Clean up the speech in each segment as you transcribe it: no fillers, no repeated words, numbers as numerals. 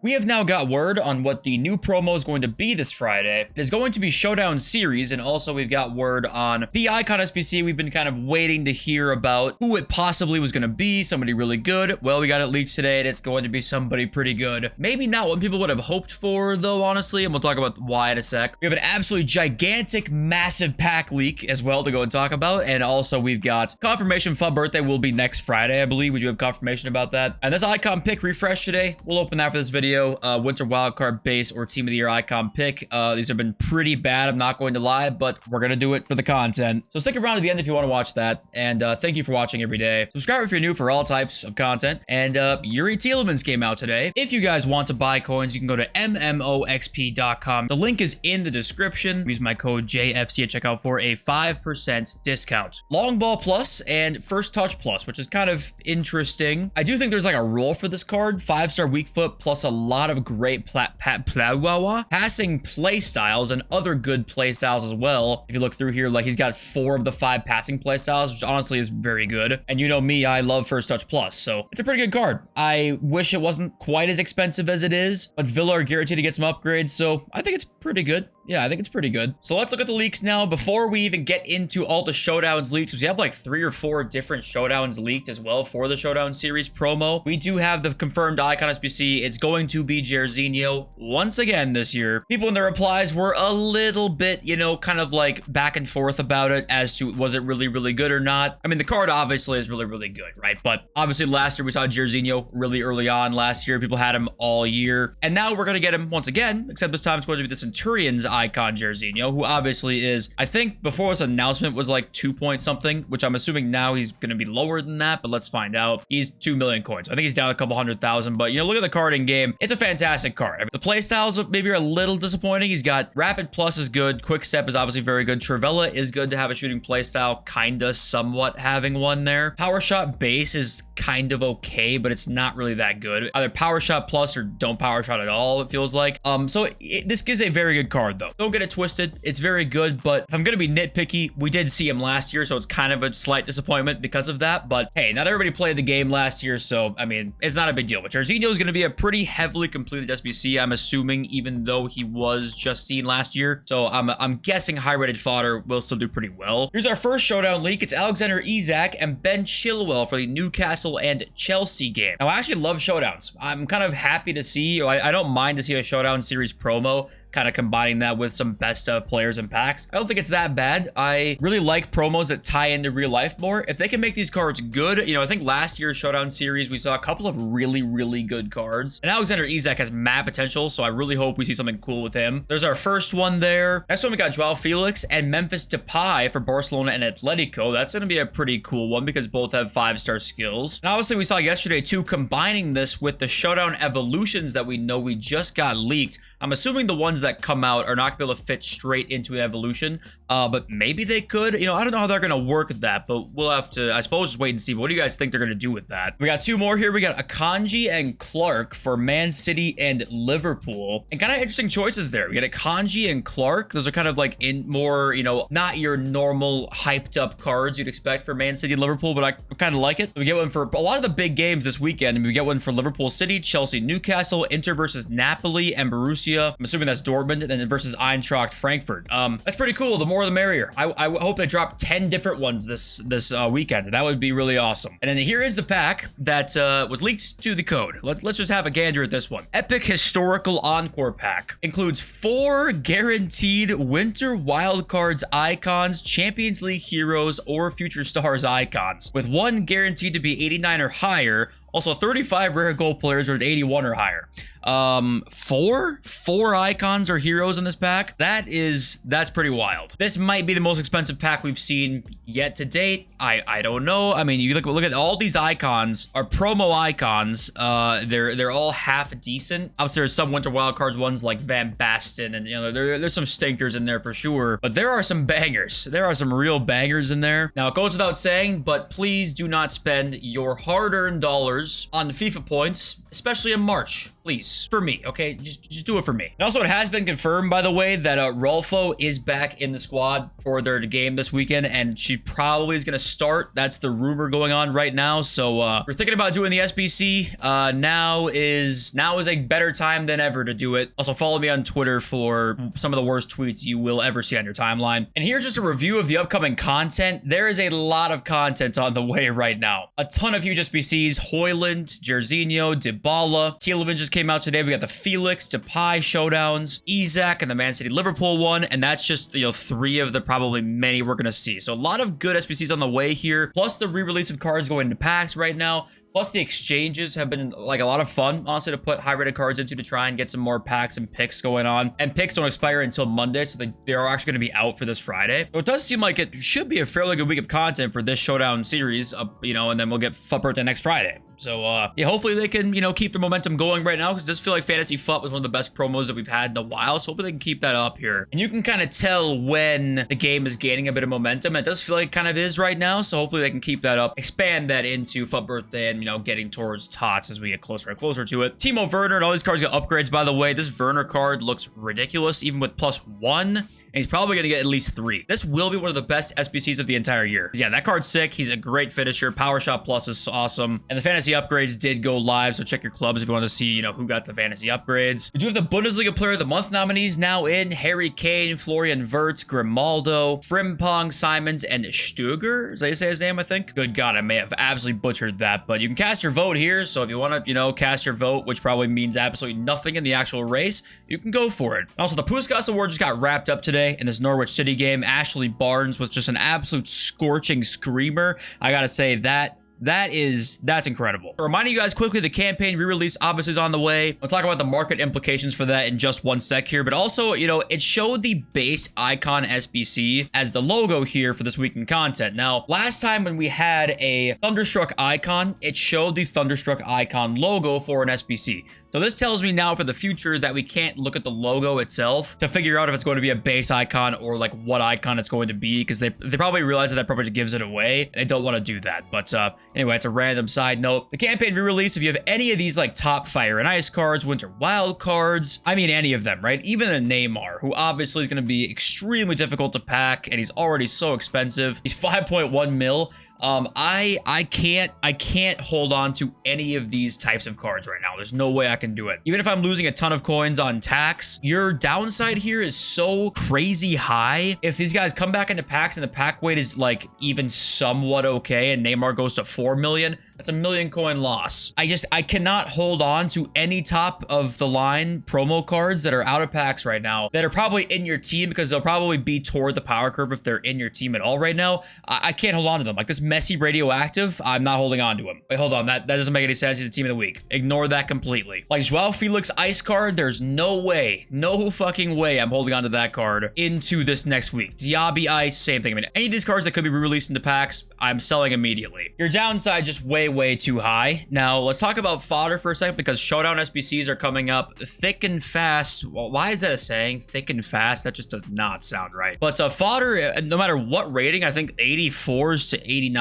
We have now got word on what the new promo is going to be this Friday. It is going to be Showdown Series, and also we've got word on the Icon SBC. We've been kind of waiting to hear about who it possibly was going to be, somebody really good. Well, we got it leaked today, and it's going to be somebody pretty good. Maybe not what people would have hoped for, though, honestly, and we'll talk about why in a sec. We have an absolutely gigantic, massive pack leak as well to go and talk about, and also we've got confirmation FUB birthday will be next Friday, I believe. We do have confirmation about that. And this Icon pick refresh today, we'll open that for this video. Winter wildcard base or team of the year icon pick. These have been pretty bad, I'm not going to lie, but we're gonna do it for the content. So stick around to the end if you want to watch that, and thank you for watching every day. Subscribe if you're new for all types of content. And Yuri Tielemans came out today. If you guys want to buy coins, you can go to mmoxp.com. The link is in the description. Use my code JFC at checkout for a 5% discount. Long ball plus and first touch plus, which is kind of interesting. I do think there's like a role for this card. 5-star weak foot plus a lot of great passing play styles and other good play styles as well. If you look through here, like he's got 4 of the 5 passing play styles, which honestly is very good. And you know me, I love first touch plus, so it's a pretty good card. I wish it wasn't quite as expensive as it is, but Villa are guaranteed to get some upgrades, so I think it's pretty good. Yeah, I think it's pretty good. So let's look at the leaks now before we even get into all the Showdowns leaks, because we have like 3 or 4 different Showdowns leaked as well for the Showdown series promo. We do have the confirmed Icon SBC. It's going to be Jairzinho once again this year. People in their replies were a little bit, you know, kind of like back and forth about it as to was it really, really good or not. I mean, the card obviously is really, really good, right? But obviously last year we saw Jairzinho really early on last year. People had him all year. And now we're going to get him once again, except this time it's going to be the Centurions icon Jairzinho, who obviously is, I think before this announcement was like 2 point something, which I'm assuming now he's going to be lower than that, but let's find out. He's 2 million coins. I think he's down a couple 100,000, but you know, look at the card in game. It's a fantastic card. The play styles maybe are a little disappointing. He's got rapid plus is good. Quick step is obviously very good. Trivella is good to have a shooting play style, kinda somewhat having one there. Power shot base is kind of okay, but it's not really that good. Either power shot plus or don't power shot at all, it feels like. This is a very good card though. Don't get it twisted. It's very good, but if I'm gonna be nitpicky, we did see him last year, so it's kind of a slight disappointment because of that. But hey, not everybody played the game last year, so I mean, it's not a big deal. But Jairzinho is gonna be a pretty heavily completed SBC, I'm assuming, even though he was just seen last year. So I'm guessing high-rated fodder will still do pretty well. Here's our first Showdown leak. It's Alexander Isak and Ben Chilwell for the Newcastle and Chelsea game. Now, I actually love Showdowns. I'm kind of happy to see, I don't mind to see a Showdown series promo, kind of combining that with some best of players and packs. I don't think it's that bad. I really like promos that tie into real life more. If they can make these cards good, you know, I think last year's Showdown series, we saw a couple of really, really good cards. And Alexander Isak has mad potential, so I really hope we see something cool with him. There's our first one there. Next one, we got Joao Felix and Memphis Depay for Barcelona and Atletico. That's going to be a pretty cool one because both have 5-star skills. And obviously, we saw yesterday, too, combining this with the Showdown evolutions that we know we just got leaked. I'm assuming the ones that come out are not going to be able to fit straight into an evolution, but maybe they could. You know, I don't know how they're going to work with that, but we'll have to, I suppose, just wait and see. But what do you guys think they're going to do with that? We got 2 more here. We got Akanji and Clark for Man City and Liverpool, and kind of interesting choices there. We got Akanji and Clark. Those are kind of like in more, you know, not your normal hyped up cards you'd expect for Man City and Liverpool, but I kind of like it. We get one for a lot of the big games this weekend, and we get one for Liverpool City, Chelsea, Newcastle, Inter versus Napoli, and Borussia. I'm assuming that's Dortmund, and then versus Eintracht Frankfurt. That's pretty cool. The more the merrier. I hope they drop 10 different ones this weekend. That would be really awesome. And then here is the pack that was leaked to the code. Let's just have a gander at this one. Epic Historical Encore Pack includes 4 guaranteed Winter Wildcards icons, Champions League heroes, or Future Stars icons, with 1 guaranteed to be 89 or higher. Also, 35 rare gold players are at 81 or higher. 4 icons or heroes in this pack. That's pretty wild. This might be the most expensive pack we've seen yet to date. I don't know. I mean, you look at all these icons are promo icons. They're all half decent. Obviously, there's some Winter Wildcards ones like Van Basten, and you know there's some stinkers in there for sure. But there are some bangers. There are some real bangers in there. Now, it goes without saying, but please do not spend your hard-earned dollars on the FIFA points especially in March. Please, for me, okay? Just do it for me. And also, it has been confirmed, by the way, that Rolfo is back in the squad for their game this weekend, and she probably is going to start. That's the rumor going on right now. So, we're thinking about doing the SBC. Now is a better time than ever to do it. Also, follow me on Twitter for some of the worst tweets you will ever see on your timeline. And here's just a review of the upcoming content. There is a lot of content on the way right now. A ton of huge SBCs: Hoyland, Jerzinho, Dybala. Tielemans just came out today. We got the Felix, Depay showdowns, Isaac, and the Man City Liverpool one. And that's just, 3 of the probably many we're going to see. So a lot of good SBCs on the way here. Plus the re-release of cards going into packs right now. Plus, the exchanges have been like a lot of fun, honestly, to put high-rated cards into to try and get some more packs and picks going on. And picks don't expire until Monday, so they are actually going to be out for this Friday. So it does seem like it should be a fairly good week of content for this Showdown series, and then we'll get FUT Birthday next Friday. So, yeah, hopefully they can, keep the momentum going right now, because it does feel like Fantasy FUT was one of the best promos that we've had in a while, so hopefully they can keep that up here. And you can kind of tell when the game is gaining a bit of momentum, and it does feel like it kind of is right now, so hopefully they can keep that up, expand that into FUT Birthday, and, getting towards TOTS as we get closer and closer to it. Timo Werner and all these cards get upgrades, by the way. This Werner card looks ridiculous, even with +1, and he's probably going to get at least 3. This will be one of the best SBCs of the entire year. Yeah, that card's sick. He's a great finisher. Power Shot Plus is awesome, and the Fantasy upgrades did go live, so check your clubs if you want to see, who got the Fantasy upgrades. We do have the Bundesliga Player of the Month nominees now in: Harry Kane, Florian Wirtz, Grimaldo, Frimpong, Simons, and Stöger. Is that how you say his name, I think? Good God, I may have absolutely butchered that, but you can cast your vote here, so if you want to, cast your vote, which probably means absolutely nothing in the actual race, you can go for it. Also, the Puskas Award just got wrapped up today in this Norwich City game. Ashley Barnes with just an absolute scorching screamer. I gotta say that's incredible. Reminding you guys quickly, the campaign re-release obviously is on the way. We'll talk about the market implications for that in just one sec here, but also, it showed the base icon SBC as the logo here for this weekend content. Now, last time when we had a Thunderstruck icon, it showed the Thunderstruck icon logo for an SBC. So this tells me now for the future that we can't look at the logo itself to figure out if it's going to be a base icon or like what icon it's going to be, because they probably realize that probably gives it away, and they don't want to do that. But anyway, it's a random side note. The campaign re-release, if you have any of these like top Fire and Ice cards, Winter Wild cards, I mean any of them, right? Even a Neymar, who obviously is going to be extremely difficult to pack, and he's already so expensive. He's 5.1 mil. I can't hold on to any of these types of cards right now. There's no way I can do it. Even if I'm losing a ton of coins on tax, your downside here is so crazy high. If these guys come back into packs and the pack weight is like even somewhat okay, and Neymar goes to 4 million, that's a 1 million coin loss. I cannot hold on to any top of the line promo cards that are out of packs right now that are probably in your team, because they'll probably be toward the power curve if they're in your team at all right now. I can't hold on to them. Like this Messi Radioactive, I'm not holding on to him. Wait, hold on. That doesn't make any sense. He's a team of the week. Ignore that completely. Like Joao Felix Ice card, there's no fucking way I'm holding on to that card into this next week. Diaby Ice, same thing. I mean, any of these cards that could be re-released into packs, I'm selling immediately. Your downside just way too high. Now, let's talk about fodder for a second, because Showdown SBCs are coming up thick and fast. Well, why is that a saying? Thick and fast? That just does not sound right. But fodder, no matter what rating, I think 84s to 89s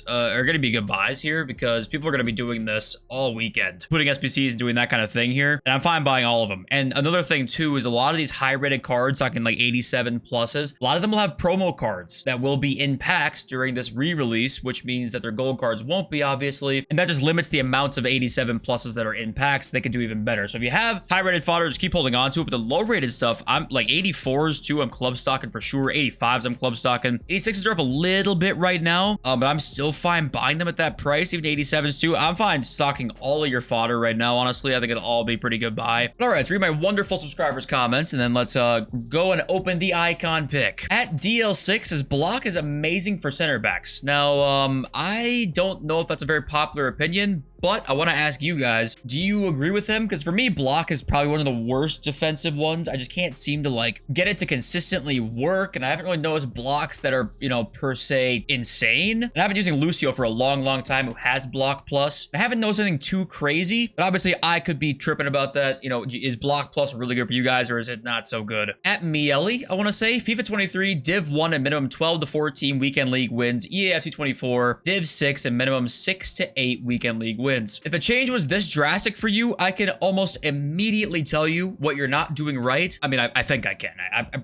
are going to be good buys here, because people are going to be doing this all weekend, putting SBCs and doing that kind of thing here, and I'm fine buying all of them. And another thing too is a lot of these high rated cards, talking like 87 pluses, a lot of them will have promo cards that will be in packs during this re-release, which means that their gold cards won't be, obviously, and that just limits the amounts of 87 pluses that are in packs. They can do even better. So if you have high rated fodder, just keep holding on to it. But the low rated stuff, I'm like 84s too, I'm club stocking for sure. 85s I'm club stocking. 86s are up a little bit right now, but I'm still fine buying them at that price. Even 87s too, I'm fine stocking all of your fodder right now. Honestly, I think it'll all be pretty good buy. But all right, let's read my wonderful subscribers comments, and then let's go and open the icon pick. At DL6 says Block is amazing for center backs. Now I don't know if that's a very popular opinion, but I want to ask you guys, do you agree with him? Because for me, Block is probably one of the worst defensive ones. I just can't seem to like get it to consistently work, and I haven't really noticed blocks that are, per se insane. And I've been using Lucio for a long time, who has Block Plus. I haven't noticed anything too crazy, but obviously I could be tripping about that. Is Block Plus really good for you guys, or is it not so good? At Miele, I want to say FIFA 23, Div 1 and minimum 12 to 14 weekend league wins. eafc 24, Div 6 and minimum 6 to 8 weekend league wins. wins. If a change was this drastic for you, I can almost immediately tell you what you're not doing right. I mean, I think I can.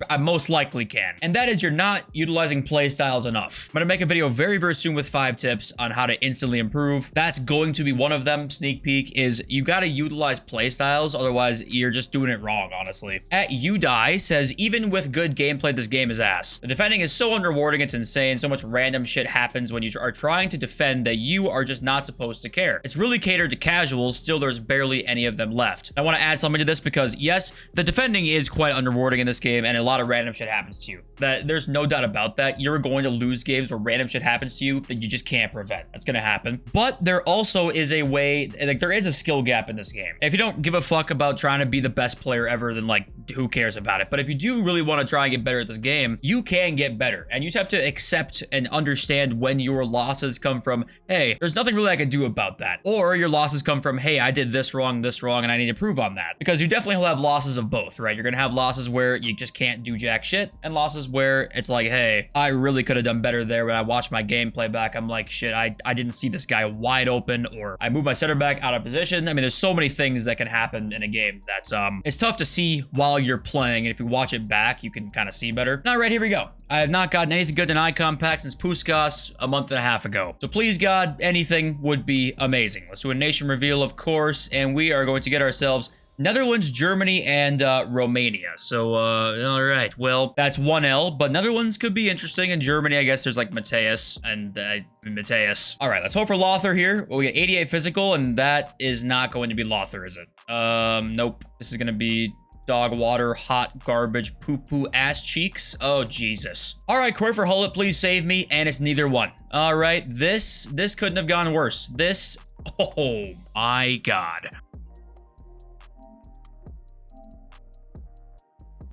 I most likely can. And that is you're not utilizing play styles enough. I'm gonna make a video very, very soon with 5 tips on how to instantly improve. That's going to be one of them. Sneak peek is you gotta utilize play styles, otherwise you're just doing it wrong, honestly. At You Die says, even with good gameplay, this game is ass. The defending is so unrewarding, it's insane. So much random shit happens when you are trying to defend that you are just not supposed to care. It's really catered to casuals, still there's barely any of them left. I want to add something to this because yes, the defending is quite unrewarding in this game and a lot of random shit happens to you. There's no doubt about that. You're going to lose games where random shit happens to you that you just can't prevent. That's gonna happen. But there also is a way, like there is a skill gap in this game. If you don't give a fuck about trying to be the best player ever, then like who cares about it? But if you do really want to try and get better at this game, you can get better. And you just have to accept and understand when your losses come from, hey, there's nothing really I can do about that. Or your losses come from, hey, I did this wrong, and I need to improve on that. Because you definitely will have losses of both, right? You're gonna have losses where you just can't do jack shit, and losses where it's like, hey, I really could have done better there. When I watch my gameplay back, I'm like, shit, I didn't see this guy wide open, or I moved my center back out of position. I mean, there's so many things that can happen in a game that's it's tough to see while you're playing, and if you watch it back, you can kind of see better. All right, here we go. I have not gotten anything good in Icon Pack since Puskas a month and a half ago. So please, God, anything would be amazing. Let's do a nation reveal, of course, and we are going to get ourselves Netherlands, Germany, and Romania. So, all right. Well, that's 1L, but Netherlands could be interesting. In Germany, I guess there's like Mateus and Mateus. All right, let's hope for Lothar here. Well, we get 88 physical, and that is not going to be Lothar, is it? Nope. This is going to be dog water, hot garbage, poo-poo, ass cheeks. Oh, Jesus. All right, Corey for Hullet, please save me, and it's neither one. All right, this couldn't have gone worse. This, oh my God.